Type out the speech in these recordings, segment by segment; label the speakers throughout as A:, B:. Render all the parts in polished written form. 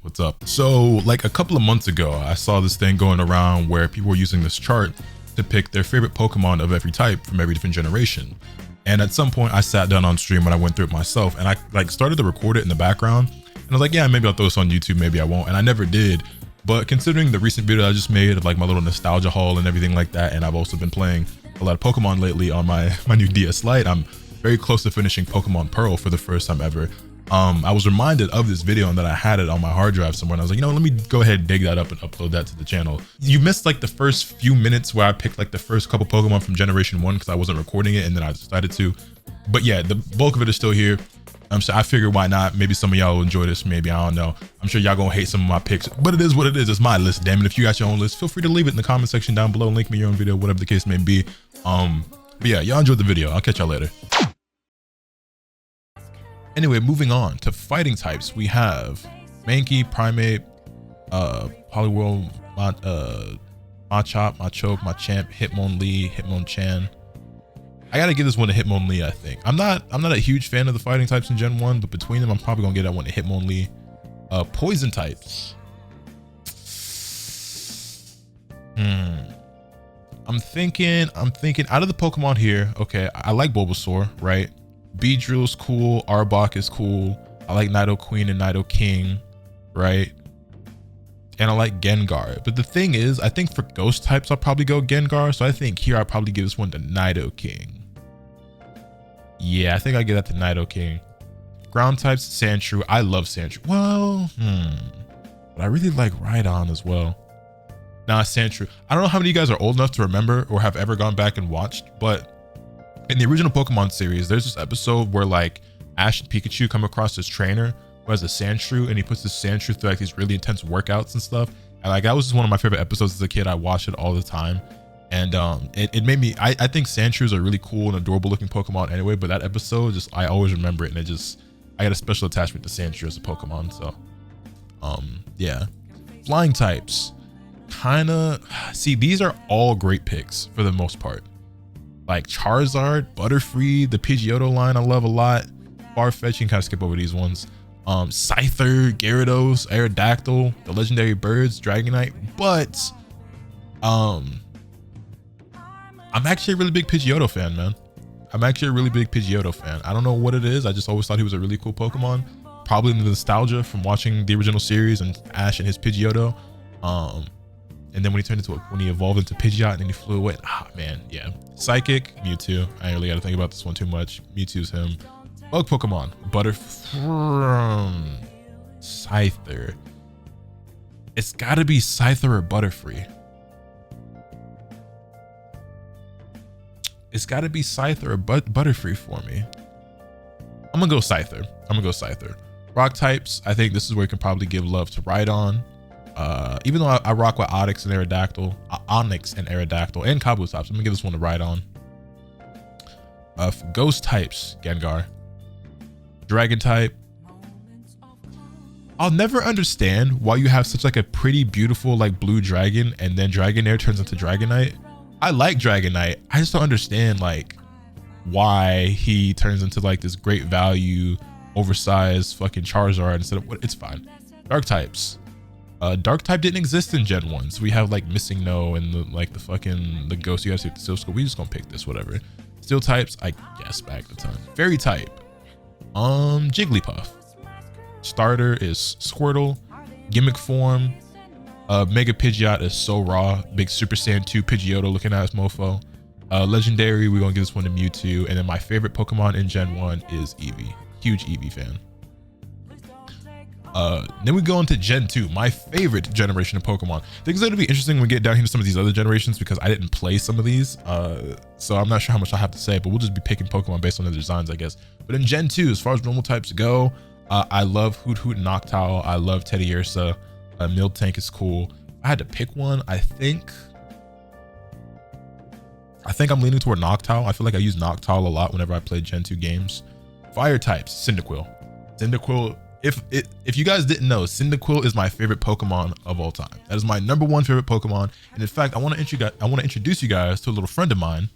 A: What's up? So like a couple of months ago, I saw this thing going around where people were using this chart to pick their favorite Pokemon of every type from every different generation. And at some point I sat down on stream and I went through it myself, and I like started to record it in the background. And I was like, yeah, maybe I'll throw this on YouTube, maybe I won't. And I never did. But considering the recent video I just made of like my little nostalgia haul and everything like that, and I've also been playing a lot of Pokemon lately on my new DS Lite, I'm very close to finishing Pokemon Pearl for the first time ever. I was reminded of this video and that I had it on my hard drive somewhere, and I was like, you know, let me go ahead and dig that up and upload that to the channel. You missed like the first few minutes where I picked like the first couple Pokemon from Generation 1 because I wasn't recording it and then I decided to. But yeah, the bulk of it is still here. So I figured why not? Maybe some of y'all will enjoy this, maybe, I don't know. I'm sure y'all gonna hate some of my picks, but it is what it is. It's my list, damn it. If you got your own list, feel free to leave it in the comment section down below. Link me your own video, whatever the case may be. But yeah, y'all enjoyed the video. I'll catch y'all later. Anyway, moving on to fighting types, we have Mankey, Primate, Poliwhirl, Machop, Machoke, Machamp, Hitmonlee, Hitmonchan. I gotta give this one to Hitmonlee, I think. I'm not a huge fan of the fighting types in Gen 1, but between them, I'm probably gonna get that one to Hitmonlee. Poison types. I'm thinking out of the Pokemon here, okay, I like Bulbasaur, right? Beedrill's cool, Arbok is cool. I like Nidoqueen and Nidoking, right? And I like Gengar. But the thing is, I think for ghost types, I'll probably go Gengar. So I think here I'll probably give this one to Nidoking. Yeah, I think I give that to Nidoking. Ground types, Sandshrew. I love Sandshrew. Well, but I really like Rhydon as well. Nah, Sandshrew. I don't know how many of you guys are old enough to remember or have ever gone back and watched, but in the original Pokemon series, there's this episode where like Ash and Pikachu come across this trainer who has a Sandshrew, and he puts this Sandshrew through like these really intense workouts and stuff. And like that was just one of my favorite episodes as a kid. I watched it all the time. And it made me, I think Sandshrews are really cool and adorable looking Pokemon anyway, but that episode just, I always remember it, and I got a special attachment to Sandshrew as a Pokemon. So yeah. Flying types, see, these are all great picks for the most part. Like Charizard, Butterfree, the Pidgeotto line I love a lot. Farfetch'd, you can kind of skip over these ones. Scyther, Gyarados, Aerodactyl, the legendary birds, Dragonite. But I'm actually a really big Pidgeotto fan, man. I'm actually a really big Pidgeotto fan. I don't know what it is. I just always thought he was a really cool Pokemon. Probably the nostalgia from watching the original series and Ash and his Pidgeotto. And then when he evolved into Pidgeot and then he flew away. Ah, man, yeah. Psychic, Mewtwo. I ain't really got to think about this one too much. Mewtwo's him. Bug Pokemon, Scyther. It's got to be Scyther or Butterfree. It's got to be Scyther or Butterfree for me. I'm gonna go Scyther. Rock types, I think this is where you can probably give love to Rhydon. Even though I rock with Onyx and Aerodactyl, and Kabutops, I'm gonna give this one to Rhydon. For ghost types, Gengar. Dragon type, I'll never understand why you have such like a pretty beautiful like blue dragon and then Dragonair turns into Dragonite. I like Dragonite. I just don't understand like why he turns into like this great value, oversized fucking Charizard instead of what. It's fine. Dark types. Dark type didn't exist in Gen 1, so we have like Missing No and the ghost you guys see with the Steel Skull. We just gonna pick this, whatever. Steel types, I guess back the time. Fairy type, Jigglypuff. Starter is Squirtle. Gimmick form, Mega Pidgeot is So Raw. Big Super Saiyan 2 Pidgeotto looking ass mofo. Legendary, we're gonna give this one to Mewtwo. And then my favorite Pokemon in Gen 1 is Eevee. Huge Eevee fan. Then we go into Gen 2, my favorite generation of Pokemon. I think it's going to be interesting when we get down here to some of these other generations because I didn't play some of these. So I'm not sure how much I have to say, but we'll just be picking Pokemon based on their designs, I guess. But in Gen 2, as far as normal types go, I love Hoot Hoot and Noctowl. I love Teddiursa. Miltank is cool. If I had to pick one, I think I'm leaning toward Noctowl. I feel like I use Noctowl a lot whenever I play Gen 2 games. Fire types, Cyndaquil. If you guys didn't know, Cyndaquil is my favorite Pokemon of all time. That is my #1 favorite Pokemon. And in fact, I want to introduce you guys to a little friend of mine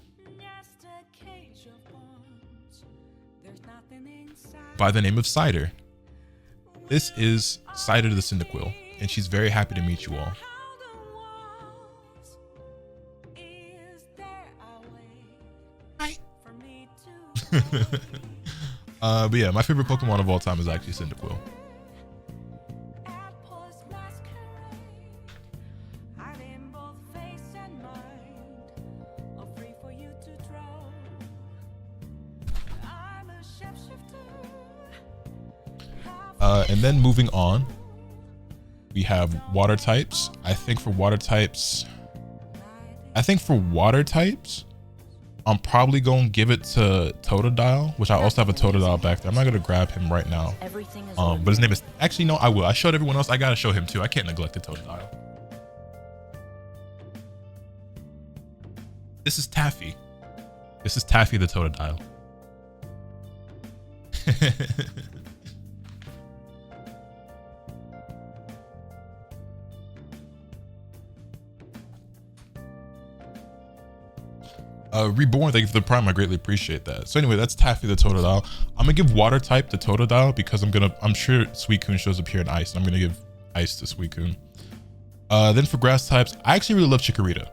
A: by the name of Cider. This is Cider the Cyndaquil, and she's very happy to meet you all. Hi. But yeah, my favorite Pokemon of all time is actually Cyndaquil. And then moving on, we have water types. I think for water types, I'm probably going to give it to Totodile, which I also have a Totodile back there. I'm not going to grab him right now. But his name is, actually, no, I will. I showed everyone else. I got to show him too. I can't neglect the Totodile. This is Taffy. This is Taffy the Totodile. Reborn, thank you for the prime. I greatly appreciate that. So anyway, that's Taffy the Totodile. I'm gonna give water type to Totodile because I'm sure Suicune shows up here in ice, and I'm gonna give ice to Suicune. Then for grass types, I actually really love Chikorita.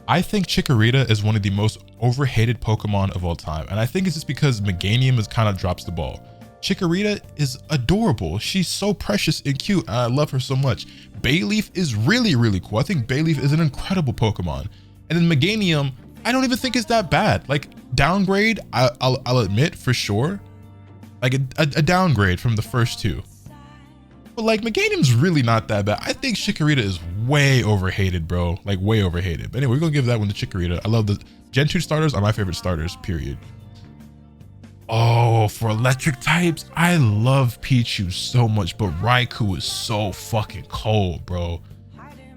A: I think Chikorita is one of the most overhated Pokemon of all time, and I think it's just because Meganium is kind of drops the ball. Chikorita is adorable. She's so precious and cute, and I love her so much. Bayleaf is really, really cool. I think Bayleaf is an incredible Pokemon. And then Meganium, I don't even think it's that bad. Like, downgrade, I'll admit for sure. Like a downgrade from the first two. But like, Meganium's really not that bad. I think Chikorita is way overhated, bro. Like, way overhated. But anyway, we're gonna give that one to Chikorita. I love the Gen 2 starters are my favorite starters, period. Oh, for electric types, I love Pichu so much, but Raikou is so fucking cold, bro.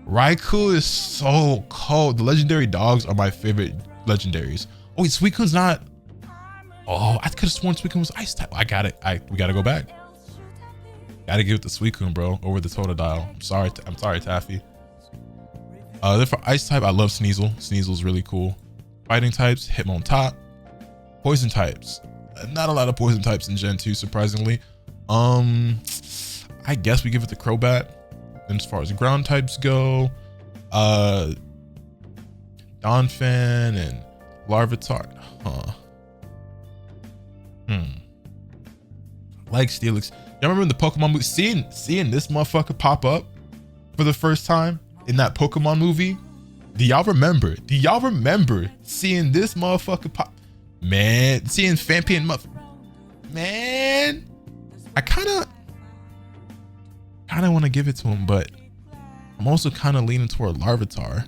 A: Raikou is so cold. The legendary dogs are my favorite legendaries. Oh wait, Suicune's not. Oh, I could have sworn Suicune was ice type. I got it. We gotta go back. Gotta give it to Suicune, bro, over the Totodile. I'm sorry, Taffy. Then for ice type, I love Sneasel. Sneasel's really cool. Fighting types, Hitmontop. Poison types, not a lot of poison types in Gen 2, surprisingly. I guess we give it to Crobat. And as far as ground types go, Donphan and Larvitar. Like Steelix. Y'all remember in the Pokemon movie, seeing this motherfucker pop up for the first time in that Pokemon movie? Do y'all remember? Seeing this motherfucker pop? Man, seeing Phanpy and Muff. Man, I kind of want to give it to him, but I'm also kind of leaning toward Larvitar.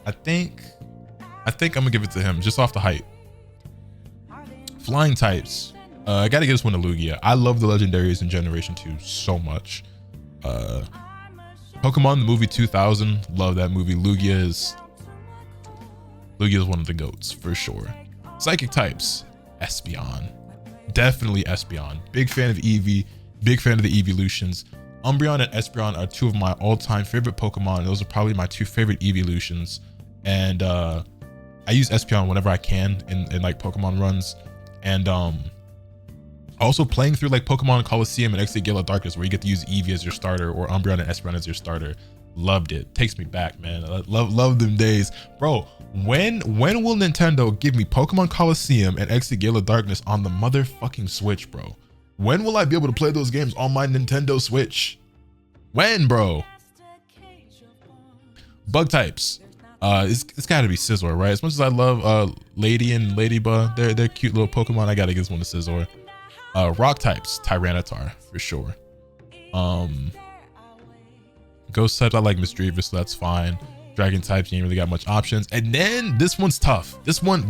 A: I think I'm gonna give it to him just off the hype. Flying types, I gotta give this one to Lugia. I love the legendaries in Generation 2 so much. Pokemon the movie 2000, love that movie. Lugia is one of the goats for sure. Psychic types, Espeon, definitely Espeon. Big fan of Eevee, big fan of the Eeveelutions. Umbreon and Espeon are two of my all-time favorite Pokemon. Those are probably my two favorite Eeveelutions, and I use Espeon whenever I can in like Pokemon runs. And also playing through like Pokemon Coliseum and XD Gale of Darkness, where you get to use Eevee as your starter or Umbreon and Espeon as your starter. Loved it. Takes me back, man. I love them days, bro. When will Nintendo give me Pokemon Coliseum and XD Gale of Darkness on the motherfucking Switch, bro? When will I be able to play those games on my Nintendo Switch? When, bro? Bug types. It's gotta be Scizor, right? As much as I love Lady and Ladybug, they're cute little Pokemon, I gotta give this one to Scizor. Rock types, Tyranitar for sure. Ghost types, I like Misdreavus, so that's fine. Dragon types, you ain't really got much options. And then this one's tough. This one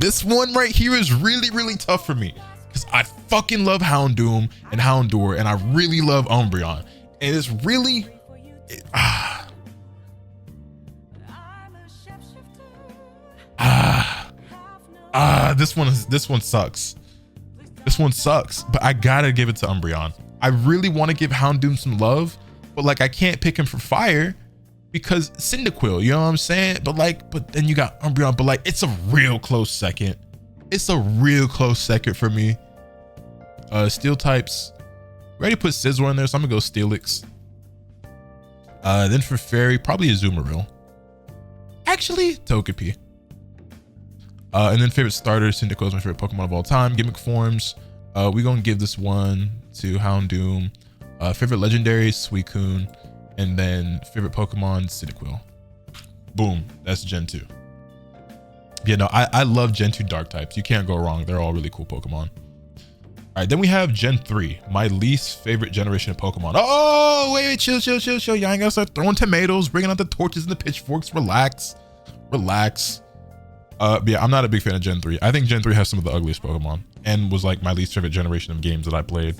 A: right here is really, really tough for me, because I fucking love Houndoom and Houndour, and I really love Umbreon. And it's really this one sucks. This one sucks, but I gotta give it to Umbreon. I really want to give Houndoom some love, but like I can't pick him for fire because Cyndaquil, you know what I'm saying? But then you got Umbreon, but like, it's a real close second. It's a real close second for me. Steel types, ready to put Scizor in there, so I'm gonna go Steelix. Then for Fairy, probably Azumarill. Actually, Togepi. And then favorite starter, Cyndaquil is my favorite Pokemon of all time. Gimmick forms, we gonna give this one to Houndoom. Favorite legendary, Suicune. And then favorite Pokemon, Cyndaquil. Boom, that's Gen 2. Yeah, no, I love Gen 2 dark types. You can't go wrong. They're all really cool Pokemon. All right, then we have Gen 3, my least favorite generation of Pokemon. Oh, wait, chill. Y'all ain't gotta start throwing tomatoes, bringing out the torches and the pitchforks. Relax. Yeah, I'm not a big fan of Gen 3. I think Gen 3 has some of the ugliest Pokemon and was like my least favorite generation of games that I played.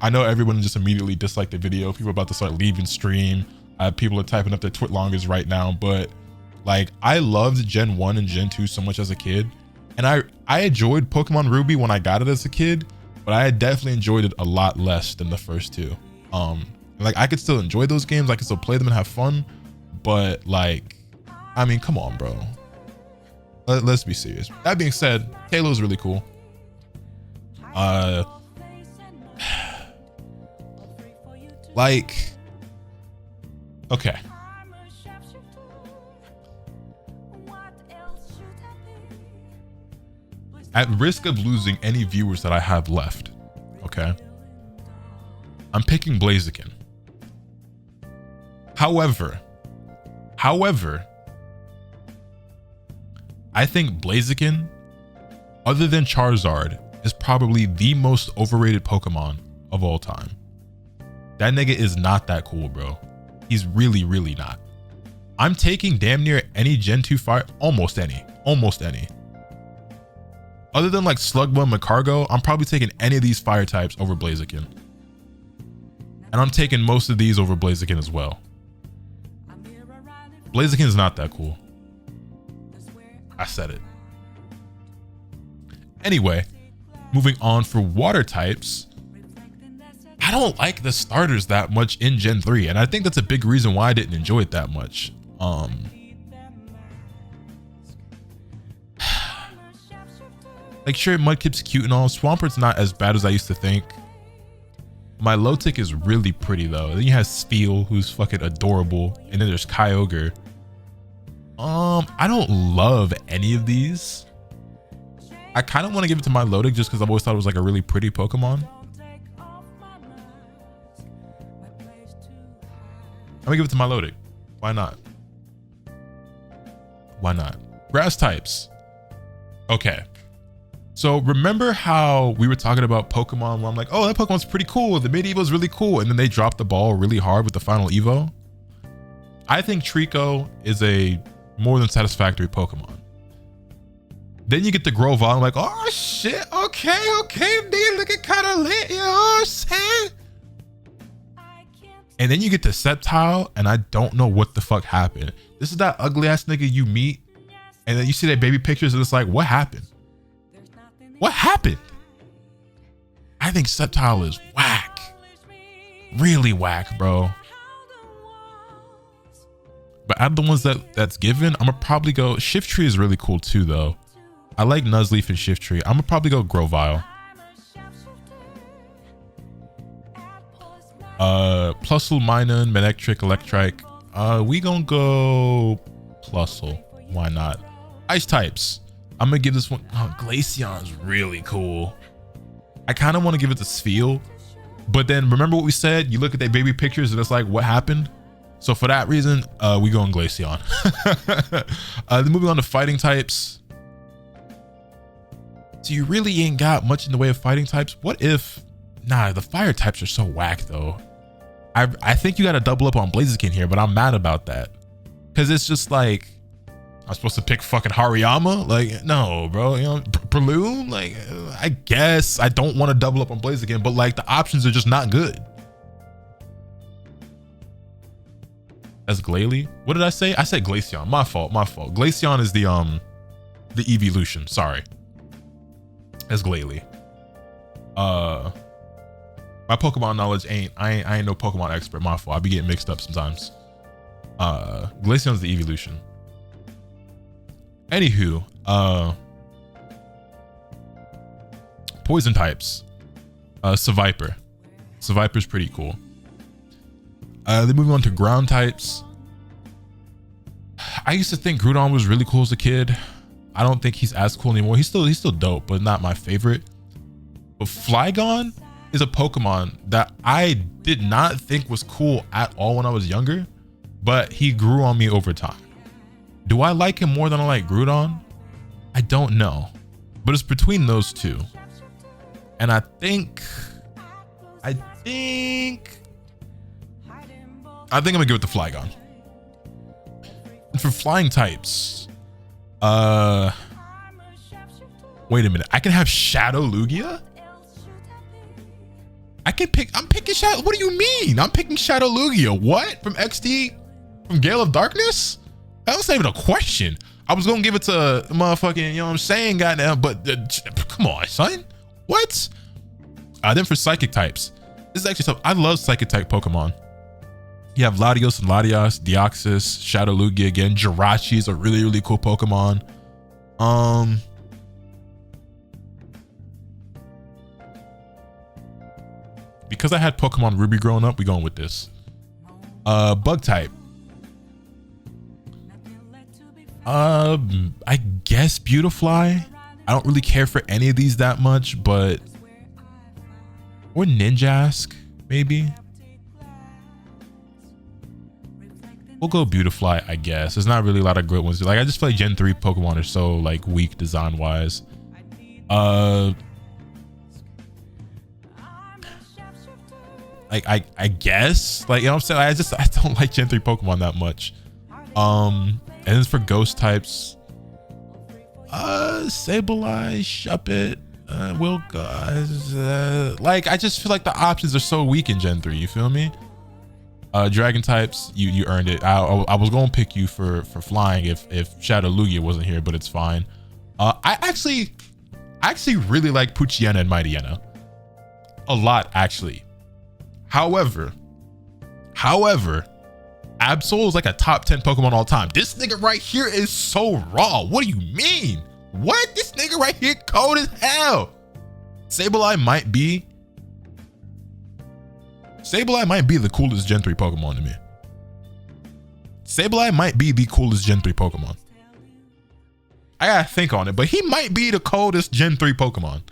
A: I know everyone just immediately disliked the video. People are about to start leaving stream. People are typing up their Twitlongers right now, but like, I loved Gen 1 and Gen 2 so much as a kid. And I enjoyed Pokemon Ruby when I got it as a kid, but I definitely enjoyed it a lot less than the first two. Like, I could still enjoy those games. I could still play them and have fun, but like, I mean, come on, bro. Let's be serious. That being said, Halo is really cool. Like, okay. At risk of losing any viewers that I have left, okay, I'm picking Blaziken. However, I think Blaziken, other than Charizard, is probably the most overrated Pokemon of all time. That nigga is not that cool, bro. He's really, really not. I'm taking damn near any Gen 2 fire, almost any. Other than like Slugma and Magcargo, I'm probably taking any of these fire types over Blaziken. And I'm taking most of these over Blaziken as well. Blaziken's not that cool. I said it. Anyway, moving on for water types. I don't like the starters that much in Gen 3, and I think that's a big reason why I didn't enjoy it that much. Like, sure, Mudkip's cute and all. Swampert's not as bad as I used to think. Milotic is really pretty though. Then you have Spheal, who's fucking adorable, and then there's Kyogre. I don't love any of these. I kind of want to give it to Milotic just because I've always thought it was like a really pretty Pokemon. I'm gonna give it to Milotic. Why not? Grass types. Okay. So remember how we were talking about Pokemon where I'm like, oh, that Pokemon's pretty cool. The mid-evo's really cool. And then they dropped the ball really hard with the final Evo. I think Trico is a more than satisfactory Pokemon. Then you get the Grovyle. I'm like, oh shit, okay, dude, looking kind of lit, you know what I'm saying? And then you get the Sceptile, and I don't know what the fuck happened. This is that ugly ass nigga you meet, and then you see their baby pictures, and it's like, what happened? What happened? I think Sceptile is whack. Really whack, bro. But out of the ones that's given, I'm gonna probably go. Shiftry is really cool too, though. I like Nuzleaf and Shiftry. I'm gonna probably go Grovyle. Plusle, Minun, Manectric, Electrike. We gonna go Plusle. Why not? Ice types. I'm gonna give this one. Oh, Glaceon is really cool. I kind of want to give it to Spheal, but then remember what we said? You look at their baby pictures and it's like, what happened? So for that reason, we go on Glaceon. Then moving on to fighting types. So you really ain't got much in the way of fighting types. What if? Nah, the fire types are so whack though. I think you got to double up on Blaziken here, but I'm mad about that because it's just like, I'm supposed to pick fucking Hariyama? Like, no, bro. You know, Breloom? Like, I guess I don't want to double up on Blaziken, but like the options are just not good. That's Glalie. What did I say? I said Glaceon. My fault. Glaceon is the evolution. Sorry. That's Glalie. My Pokemon knowledge I ain't no Pokemon expert. My fault. I be getting mixed up sometimes. Glaceon's the evolution. Anywho, poison types. Seviper. Seviper's pretty cool. Then moving on to ground types. I used to think Groudon was really cool as a kid. I don't think he's as cool anymore. He's still dope, but not my favorite. But Flygon is a Pokemon that I did not think was cool at all when I was younger, but he grew on me over time. Do I like him more than I like Groudon? I don't know, but it's between those two. And I think I'm gonna give it to Flygon. And for flying types, wait a minute. I can have Shadow Lugia? I'm picking Shadow. What do you mean? I'm picking Shadow Lugia. What? From XD? From Gale of Darkness? That was not even a question. I was gonna give it to motherfucking, you know what I'm saying, goddamn, but come on, son. What? Then for psychic types, this is actually tough. I love psychic type Pokemon. You have Latios and Latias, Deoxys, Shadow Lugia again. Jirachi is a really, really cool Pokemon. Because I had Pokemon Ruby growing up, we going with this. Bug type. I guess Beautifly. I don't really care for any of these that much, but or Ninjask, maybe. We'll go Beautifly, I guess. There's not really a lot of good ones. Like, I just feel like Gen 3 Pokemon are so like weak design wise. Like I guess, like, you know what I'm saying? I don't like Gen 3 Pokemon that much. And then for ghost types, Sableye, Shuppet, Wilka, like, I just feel like the options are so weak in Gen 3, you feel me? Dragon types, you earned it. I was gonna pick you for flying if Shadow Lugia wasn't here, but it's fine. I actually really like Poochyena and Mightyena a lot, actually. However, Absol is like a top 10 Pokemon all time. This nigga right here is so raw. What do you mean? What? This nigga right here cold as hell. Sableye might be the coolest Gen 3 Pokemon to me. Sableye might be the coolest Gen 3 Pokemon. I gotta think on it, but he might be the coldest Gen 3 Pokemon.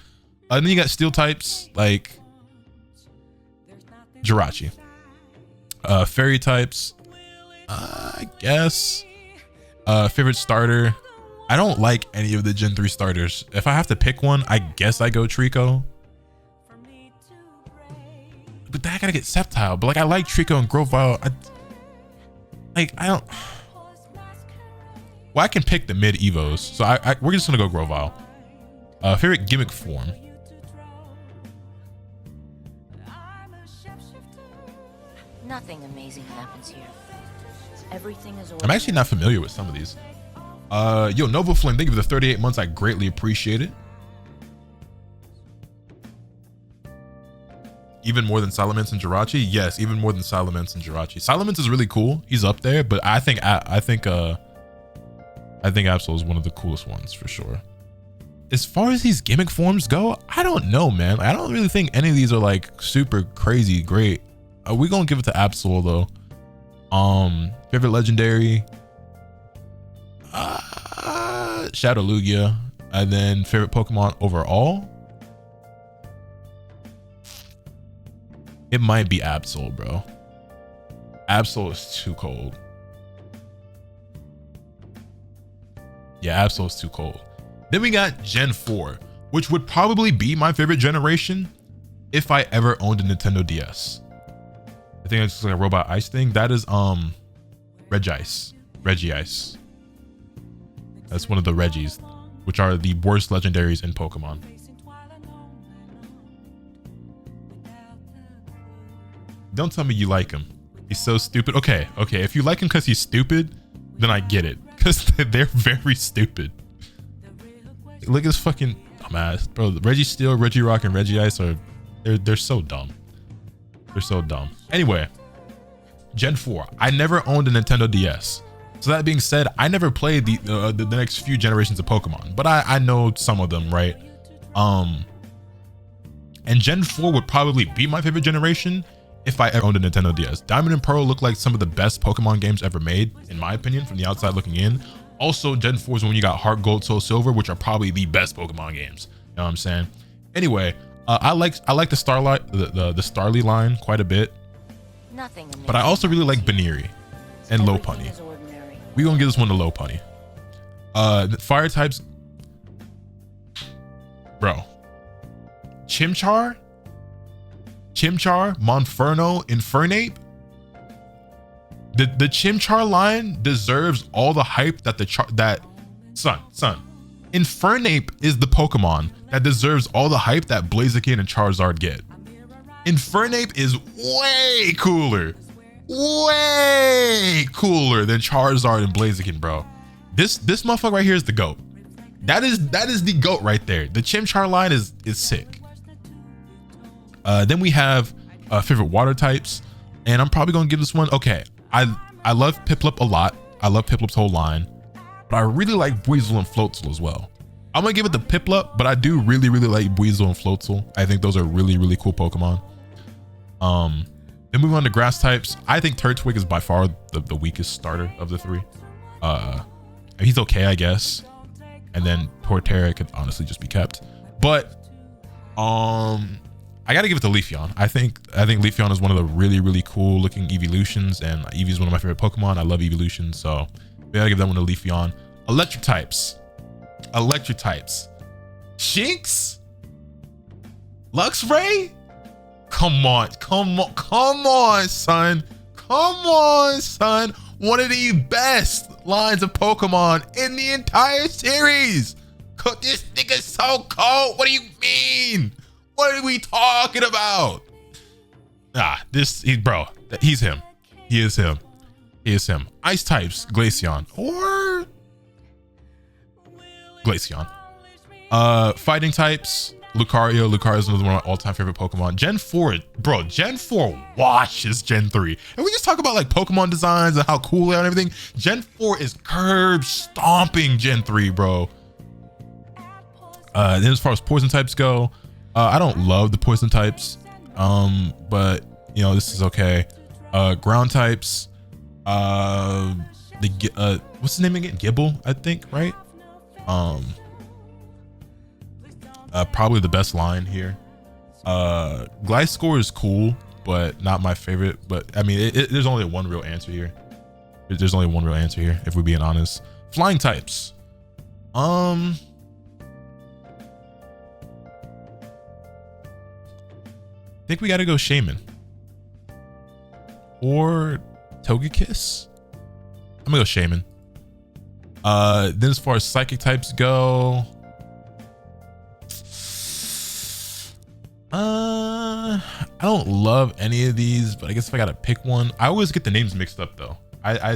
A: Then you got steel types like Jirachi. Fairy types, I guess. Favorite starter, I don't like any of the Gen 3 starters. If I have to pick one, I guess I go Trico. But then I gotta get Sceptile. But like, I like Trico and Grovyle. Well, I can pick the mid Evos, so we're just gonna go Grovyle. Favorite gimmick form.
B: Nothing amazing happens here. Everything is.
A: I'm actually not familiar with some of these. Yo, Nova Flame, thank you for the 38 months. I greatly appreciate it. Even more than Salamence and Jirachi? Yes, even more than Salamence and Jirachi. Salamence is really cool. He's up there, but I think Absol is one of the coolest ones for sure. As far as these gimmick forms go, I don't know, man. I don't really think any of these are like super crazy great. We're gonna give it to Absol though. Favorite legendary, Shadow Lugia. And then favorite Pokemon overall, it might be Absol, bro. Absol is too cold. Yeah, Absol is too cold. Then we got Gen 4, which would probably be my favorite generation if I ever owned a Nintendo DS. I think it's just like a robot ice thing. That is Regice. That's one of the Regis, which are the worst legendaries in Pokemon. Don't tell me you like him. He's so stupid. Okay. If you like him because he's stupid, then I get it. Because they're very stupid. Look at this fucking dumbass, bro. Registeel, Regirock, and Regice they're so dumb. They're so dumb. Anyway, Gen 4. I never owned a Nintendo DS. So that being said, I never played the next few generations of Pokemon, but I know some of them, right? And Gen 4 would probably be my favorite generation if I ever owned a Nintendo DS. Diamond and Pearl look like some of the best Pokemon games ever made, in my opinion, from the outside looking in. Also, Gen 4 is when you got Heart Gold, Soul Silver, which are probably the best Pokemon games. You know what I'm saying? Anyway, I like the Starlight, the Starly line quite a bit.
B: Nothing
A: But I also really like Baneri and Lopunny. We're gonna give this one to Lopunny. The fire types, bro. Chimchar, Monferno, Infernape. The Chimchar line deserves all the hype that son. Infernape is the Pokemon that deserves all the hype that Blaziken and Charizard get. Infernape is way cooler than Charizard and Blaziken, bro. This motherfucker right here is the GOAT. That is the GOAT right there. The Chimchar line is sick. Then we have favorite water types, and I'm probably gonna give this one. Okay, I love Piplup a lot. I love Piplup's whole line, but I really like Weasel and Floatzel as well. I'm gonna give it to Piplup, but I do really like Weasel and Floatzel. I think those are really cool Pokemon. Then move on to grass types. I think Turtwig is by far the weakest starter of the three. He's okay, I guess. And then Torterra could honestly just be kept. But I gotta give it to Leafeon. I think Leafeon is one of the really cool looking evolutions, and Eevee is one of my favorite Pokemon. I love evolutions, so we gotta give that one to Leafeon. Electric types. Shinx? Luxray? Come on, son. One of the best lines of Pokemon in the entire series. This nigga's so cold. What do you mean? What are we talking about? Bro, he's him. He is him. Ice types, Glaceon or Glaceon. Fighting types, Lucario. Lucario is another one of my all-time favorite Pokemon. Gen 4, bro, Gen 4 washes Gen 3. And we just talk about like Pokemon designs and how cool they are and everything. Gen 4 is curb stomping Gen 3, bro. Then as far as poison types go, I don't love the poison types, but you know, this is okay. Ground types, what's his name again? Gibble, I think, right? Probably the best line here. Gliscor is cool, but not my favorite. But I mean, there's only one real answer here. There's only one real answer here, if we're being honest. Flying types. I think we gotta go Shaman or Togekiss. I'm gonna go Shaman. Then as far as psychic types go, I don't love any of these, but I guess if I gotta pick one, I always get the names mixed up though.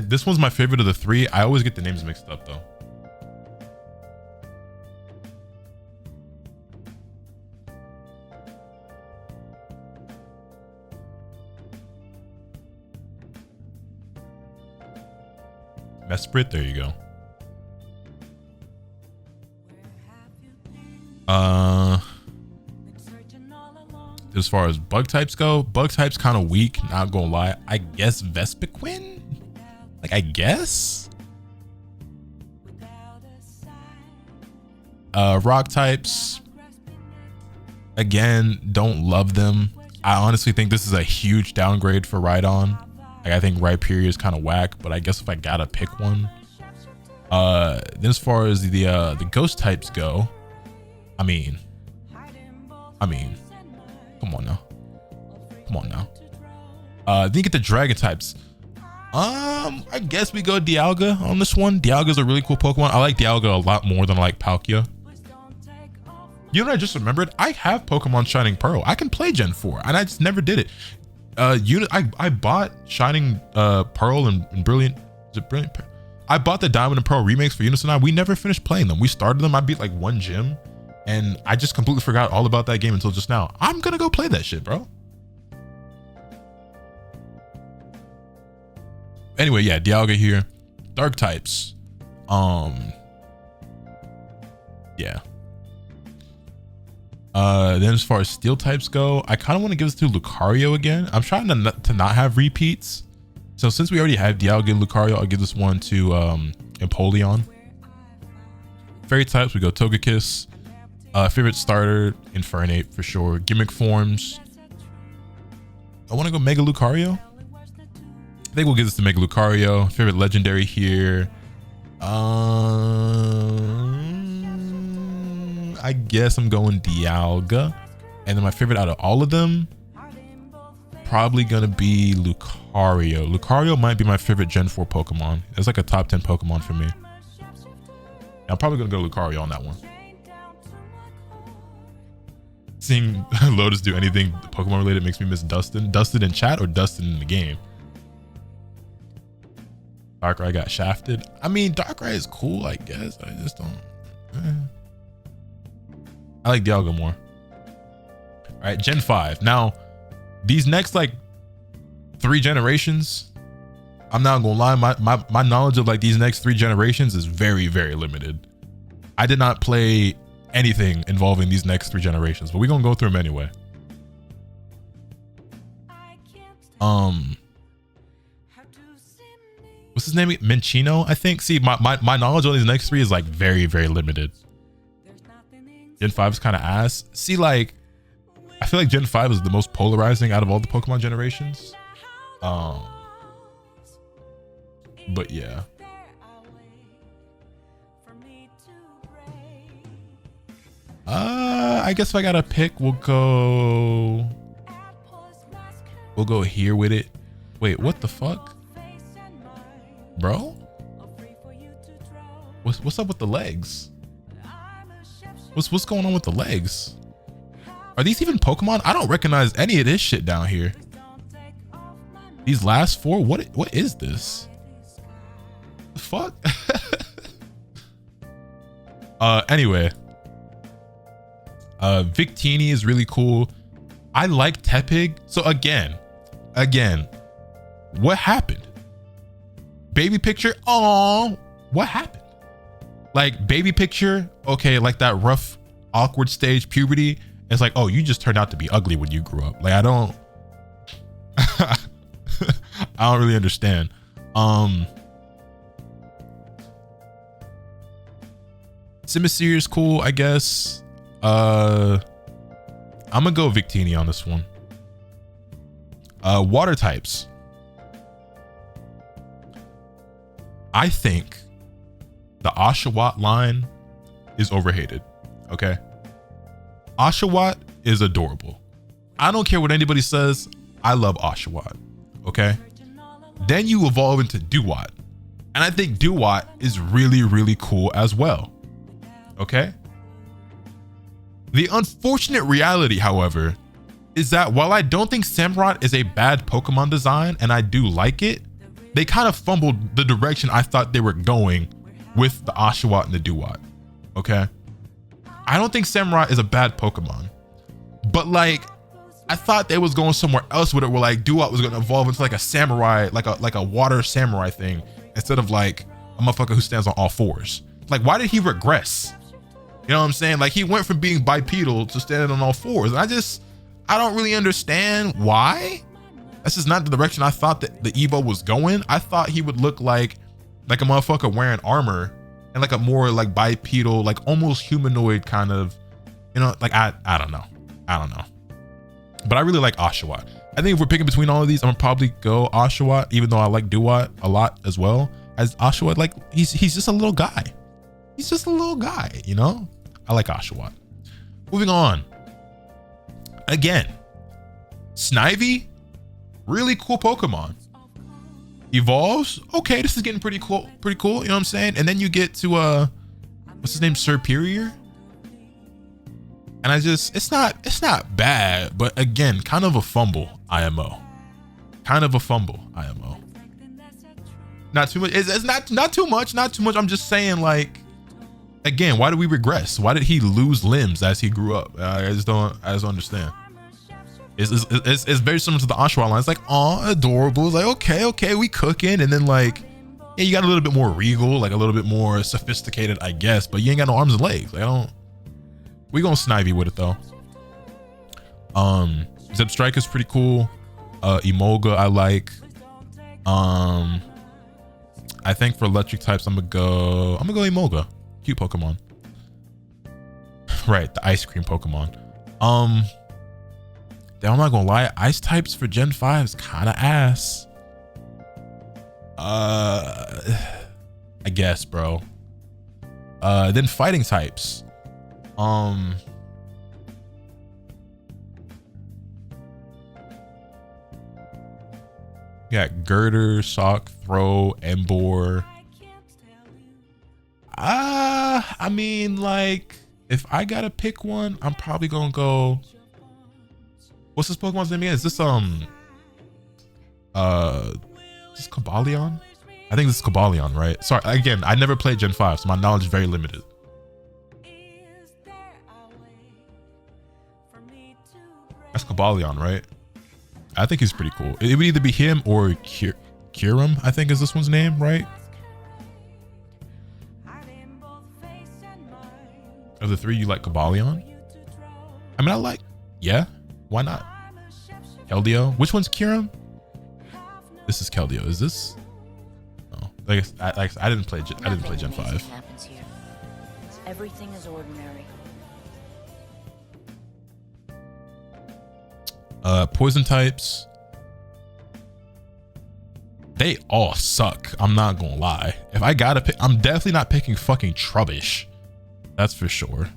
A: This one's my favorite of the three. I always get the names mixed up though. Mesprit, there you go. As far as bug types go, bug types kind of weak, not gonna lie. I guess Vespiquen? Like, I guess? Rock types, again, don't love them. I honestly think this is a huge downgrade for Rhydon. Like, I think Rhyperior is kind of whack, but I guess if I gotta pick one. Then as far as the ghost types go, I mean, come on now. Then you get the dragon types. I guess we go Dialga on this one. Dialga's a really cool Pokemon. I like Dialga a lot more than I like Palkia. You know what I just remembered? I have Pokemon Shining Pearl. I can play Gen 4, and I just never did it. I bought Shining Pearl and Brilliant. Is it Brilliant Pearl? I bought the Diamond and Pearl remakes for Unison. We never finished playing them. We started them. I beat like one gym, and I just completely forgot all about that game until just now. I'm gonna go play that shit, bro. Anyway, yeah, Dialga here. Dark types. Yeah. Then as far as steel types go, I kind of want to give this to Lucario again. I'm trying to not have repeats. So since we already have Dialga and Lucario, I'll give this one to Empoleon. Fairy types, we go Togekiss. Favorite starter, Infernape for sure. Gimmick forms, I want to go Mega Lucario. I think we'll give this to Mega Lucario. Favorite legendary here. I guess I'm going Dialga. And then my favorite out of all of them, probably gonna be Lucario. Lucario might be my favorite Gen 4 Pokemon. It's like a top 10 Pokemon for me. I'm probably gonna go Lucario on that one. Seeing Lotus do anything Pokemon related makes me miss Dustin. Dustin in chat or Dustin in the game? Darkrai got shafted. I mean, Darkrai is cool, I guess. I just don't. I like Dialga more. All right, Gen 5. Now, these next like 3 generations, I'm not gonna lie, my knowledge of like these next 3 generations is very, very limited. I did not play anything involving these next 3 generations, but we're gonna go through them anyway. What's his name? Minchino, I think. See, my knowledge on these next 3 is like very, very limited. Gen 5 is kind of ass. See, like, I feel like Gen 5 is the most polarizing out of all the Pokemon generations. But yeah. I guess if I gotta pick, we'll go here with it. Wait, what the fuck? Bro? What's up with the legs? What's going on with the legs? Are these even Pokemon? I don't recognize any of this shit down here. These last 4, what is this? The fuck? Anyway. Victini is really cool. I like Tepig. So again, what happened? Baby picture? Oh, what happened? Like baby picture, okay, like that rough, awkward stage puberty. It's like, oh, you just turned out to be ugly when you grew up. Like I don't really understand. Simisear is cool, I guess. I'm gonna go Victini on this one. Water types. I think the Oshawott line is overhated. Okay. Oshawott is adorable. I don't care what anybody says. I love Oshawott. Okay. Then you evolve into Dewott. And I think Dewott is really, really cool as well. Okay. The unfortunate reality, however, is that while I don't think Samurott is a bad Pokemon design, and I do like it, they kind of fumbled the direction I thought they were going with the Oshawott and the Dewott. Okay. I don't think Samurott is a bad Pokemon, but like, I thought they was going somewhere else with it, where like Dewott was going to evolve into like a samurai, like a water samurai thing, instead of like a motherfucker who stands on all 4s. Like, why did he regress? You know what I'm saying? Like, he went from being bipedal to standing on all 4s. And I don't really understand why. That's just not the direction I thought that the Evo was going. I thought he would look like a motherfucker wearing armor and like a more like bipedal, like almost humanoid kind of, you know, like I don't know. But I really like Oshawott. I think if we're picking between all of these, I'm gonna probably go Oshawott, even though I like Dewott a lot as well. As Oshawott, like he's just a little guy. He's just a little guy, you know? I like Oshawott. Moving on. Again, Snivy, really cool Pokemon. Evolves, okay, this is getting pretty cool, you know what I'm saying? And then you get to what's his name, Superior? And it's not bad, but again, kind of a fumble IMO. Not too much. It's not too much. I'm just saying, like, again, why did we regress? Why did he lose limbs as he grew up? I just don't understand. It's very similar to the Oshawa line. It's like, aw, adorable. It's like, okay, we cooking. And then like, yeah, you got a little bit more regal, like a little bit more sophisticated, I guess, but you ain't got no arms and legs. Like, we gonna snivy with it though. Zip Strike is pretty cool. Emolga I like. I think for electric types, I'm gonna go Emolga. Cute Pokemon. Right, the ice cream Pokemon. I'm not gonna lie, ice types for Gen 5 is kind of ass. I guess, bro. Then fighting types. Yeah, Girder, Sock, Throw, Embor. I mean, like, if I gotta pick one, I'm probably gonna go. What's this Pokemon's name again? Is this is this Cobalion? I think this is Cobalion, right? Sorry, again, I never played Gen 5, so my knowledge is very limited. That's Cobalion, right? I think he's pretty cool. It would either be him or Kiram, I think is this one's name, right? Of the three, you like Cobalion? I mean, I like, yeah, why not? Keldeo. Which one's Kiram? This is Keldeo. Is this? Oh, I didn't play Gen 5.
B: Everything is ordinary.
A: Poison types. They all suck. I'm not gonna lie. If I gotta pick, I'm definitely not picking fucking Trubbish. That's for sure.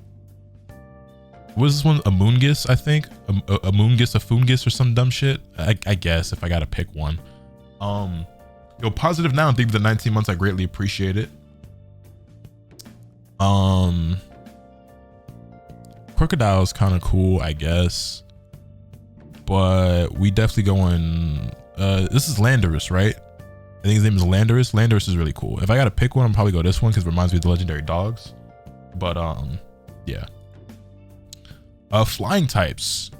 A: What is this one? Amoonguss, I think. Amoonguss, a Fungus, or some dumb shit. I guess if I gotta pick one. Yo, positive now. Thank you for the 19 months. I greatly appreciate it. Crocodile is kind of cool, I guess. But we definitely going. This is Landorus, right? I think his name is Landorus. Landorus is really cool. If I gotta pick one, I'll probably go this one because it reminds me of the legendary dogs. But yeah. Flying types.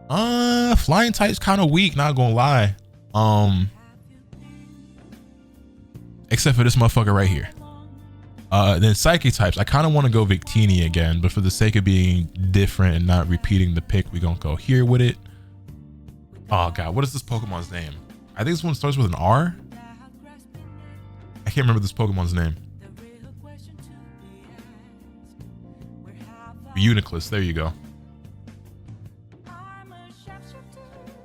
A: Flying types kind of weak, not gonna lie. Except for this motherfucker right here. Then psychic types, I kind of want to go Victini again, but for the sake of being different and not repeating the pick, we gonna go here with it. Oh god, what is this Pokemon's name? I think this one starts with an R. I can't remember this Pokemon's name. Uniclus, there you go.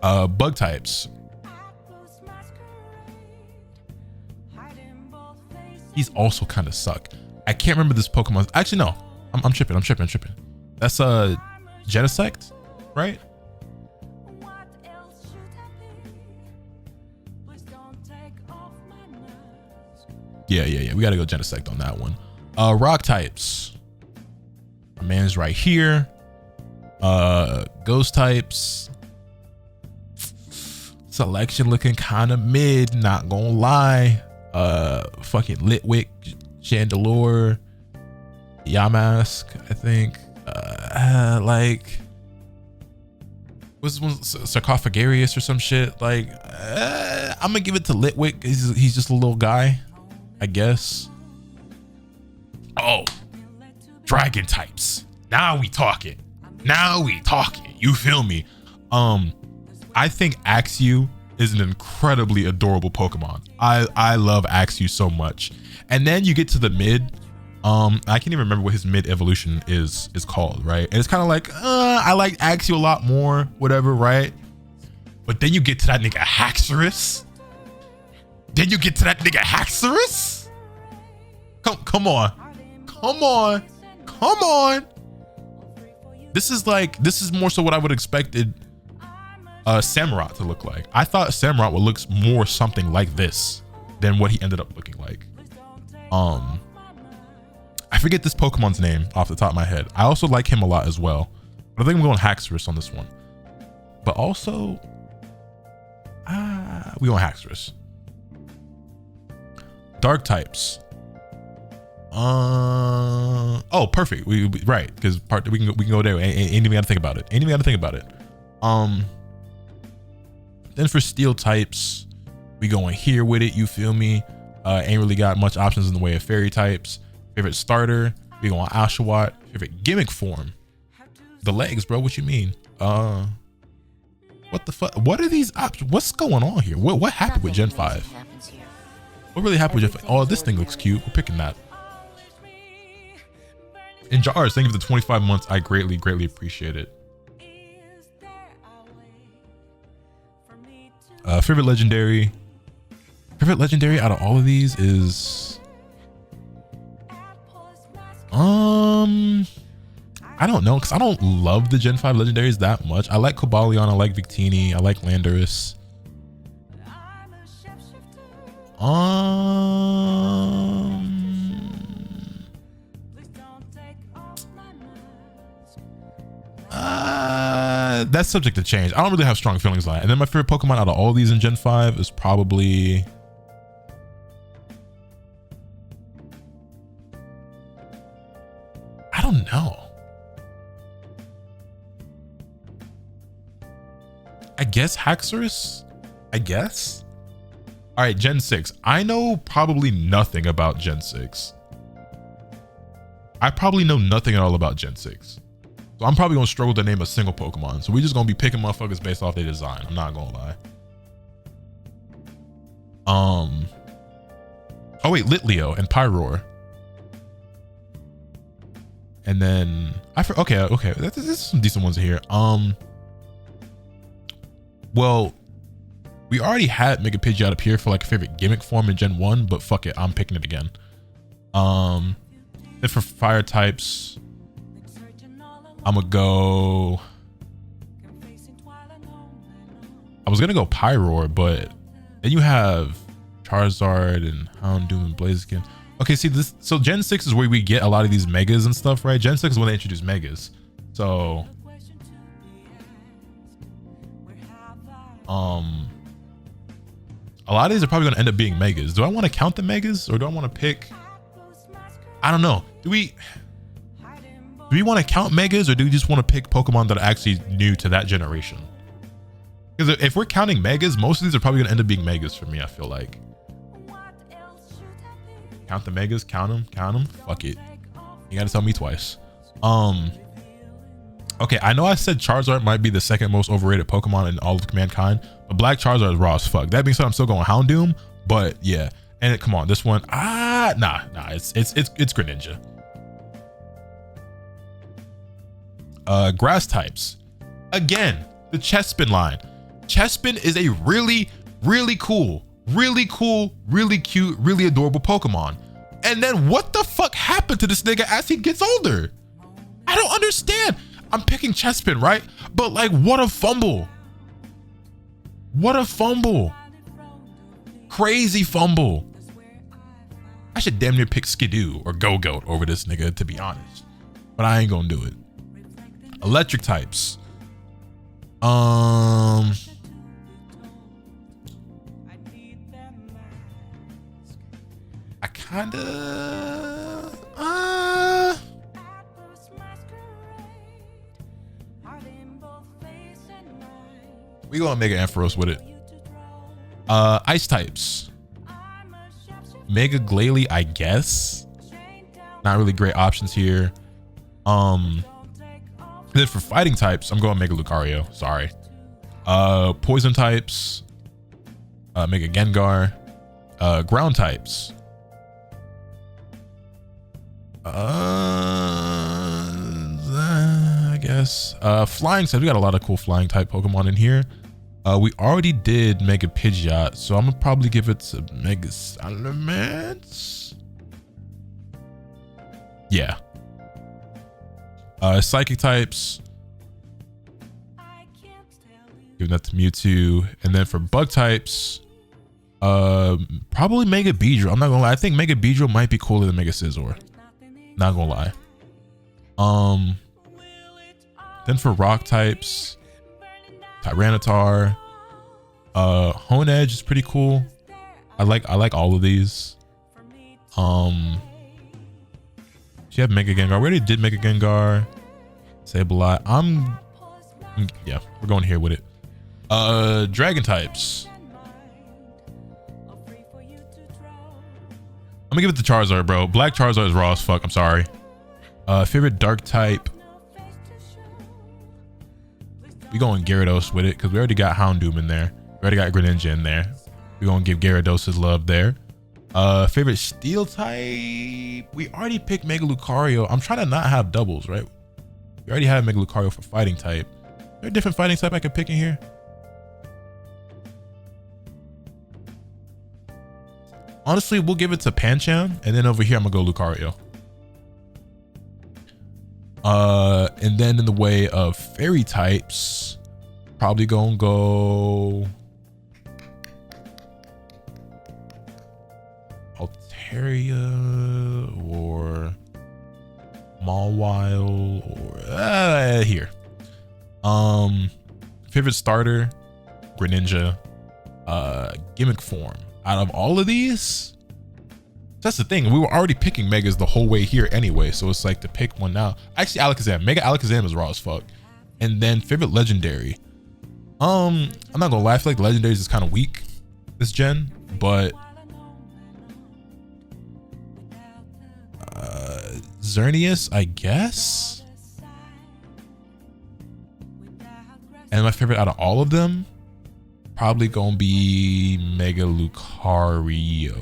A: Bug types. He's also kind of suck. I can't remember this Pokemon. Actually, no. I'm tripping. That's Genesect, right? Yeah. We gotta go Genesect on that one. Rock types. My man's right here. Ghost types. Selection looking kind of mid, not gonna lie. Fucking Litwick, Chandelure, Yamask, I think. Like, what's this one? Sarcophagarius or some shit. Like, I'm gonna give it to Litwick. He's just a little guy, I guess. Oh, dragon types. Now we talking. You feel me? I think Axew is an incredibly adorable Pokemon. I love Axew so much. And then you get to the mid. I can't even remember what his mid evolution is called, right? And it's kind of like, I like Axew a lot more, whatever, right? But then you get to that nigga Haxorus. Come on. This is more so what I would expected Samurott to look like. I thought Samurott would look more something like this than what he ended up looking like. I forget this Pokemon's name off the top of my head. I also like him a lot as well, but I think I'm going Haxorus on this one. But also, we going Haxorus. Dark types. Oh, perfect. We right, because we can go there. Ain't even gotta think about it. Ain't even gotta think about it. Then for steel types, we going here with it. You feel me? Ain't really got much options in the way of fairy types. Favorite starter, we going Oshawott. Favorite gimmick form, the legs, bro. What you mean? What the fuck? What are these options? What's going on here? What happened with Gen 5? What really happened with Gen 5? Oh, this thing looks cute. We're picking that. In jars, thank you for the 25 months. I greatly appreciate it. Favorite legendary out of all of these is I don't know, because I don't love the Gen 5 legendaries that much. I like Cobalion, I like Victini, I like Landorus. That's subject to change. I don't really have strong feelings on it. And then my favorite Pokemon out of all these in Gen 5 is probably I don't know. I guess Haxorus? I guess? All right, Gen 6. I know probably nothing about Gen 6. I probably know nothing at all about Gen 6. So I'm probably gonna struggle to name a single Pokemon. So we're just gonna be picking motherfuckers based off their design. I'm not gonna lie. Oh wait, Litleo and Pyroar. And then okay. There's some decent ones here. Well, we already had Mega Pidgeot up here for like a favorite gimmick form in Gen 1, but fuck it, I'm picking it again. Then for fire types, I'm gonna go. I was gonna go Pyroar, but then you have Charizard and Houndoom and Blaziken. Okay, see this. So Gen 6 is where we get a lot of these megas and stuff, right? Gen 6 is when they introduce megas. So, a lot of these are probably gonna end up being megas. Do I want to count the megas or do I want to pick? I don't know. Do we want to count megas or do we just want to pick Pokemon that are actually new to that generation? Because if we're counting megas, most of these are probably gonna end up being megas for me. I feel like. Count the megas, count them. Fuck it. You gotta tell me twice. Okay, I know I said Charizard might be the second most overrated Pokemon in all of mankind, but Black Charizard is raw as fuck. That being said, I'm still going Houndoom, but yeah. And come on, this one, nah, it's Greninja. Grass types. Again, the Chespin line. Chespin is a really cool, really cute, really adorable Pokemon. And then what the fuck happened to this nigga as he gets older? I don't understand. I'm picking Chespin, right? But like, what a fumble. What a fumble. Crazy fumble. I should damn near pick Skidoo or Go-Goat over this nigga, to be honest. But I ain't gonna do it. Electric types. I kinda we gonna make an Ampharos with it. Ice types. Mega Glalie, I guess. Not really great options here. Then for fighting types, I'm going Mega Lucario. Sorry. Poison types. Mega Gengar. Ground types. I guess. Flying types. We got a lot of cool flying type Pokemon in here. We already did Mega Pidgeot, so I'm gonna probably give it to Mega Salamence. Yeah. Psychic types. Giving that to Mewtwo. And then for bug types, probably Mega Beedrill. I'm not gonna lie. I think Mega Beedrill might be cooler than Mega Scizor. Not gonna lie. Then for rock types, Tyranitar. Honedge is pretty cool. I like all of these. you have Mega Gengar. We already did Mega Gengar. Sableye. Yeah, we're going here with it. Dragon types. I'm gonna give it to Charizard, bro. Black Charizard is raw as fuck. I'm sorry. Favorite dark type. We going Gyarados with it because we already got Houndoom in there. We already got Greninja in there. We're gonna give Gyarados his love there. Favorite steel type. We already picked Mega Lucario. I'm trying to not have doubles, right? We already have Mega Lucario for fighting type. Is there a different fighting type I could pick in here? Honestly, we'll give it to Pancham, and then over here I'm gonna go Lucario. And then in the way of fairy types, probably gonna go Altaria or Mawile or here. Favorite starter, Greninja. Gimmick form. Out of all of these, that's the thing. We were already picking Megas the whole way here anyway, so it's like to pick one now. Actually, Alakazam. Mega Alakazam is raw as fuck. And then favorite legendary. I'm not gonna lie, I feel like legendaries is kind of weak this gen, but Xerneas, I guess. And my favorite out of all of them, probably gonna be Mega Lucario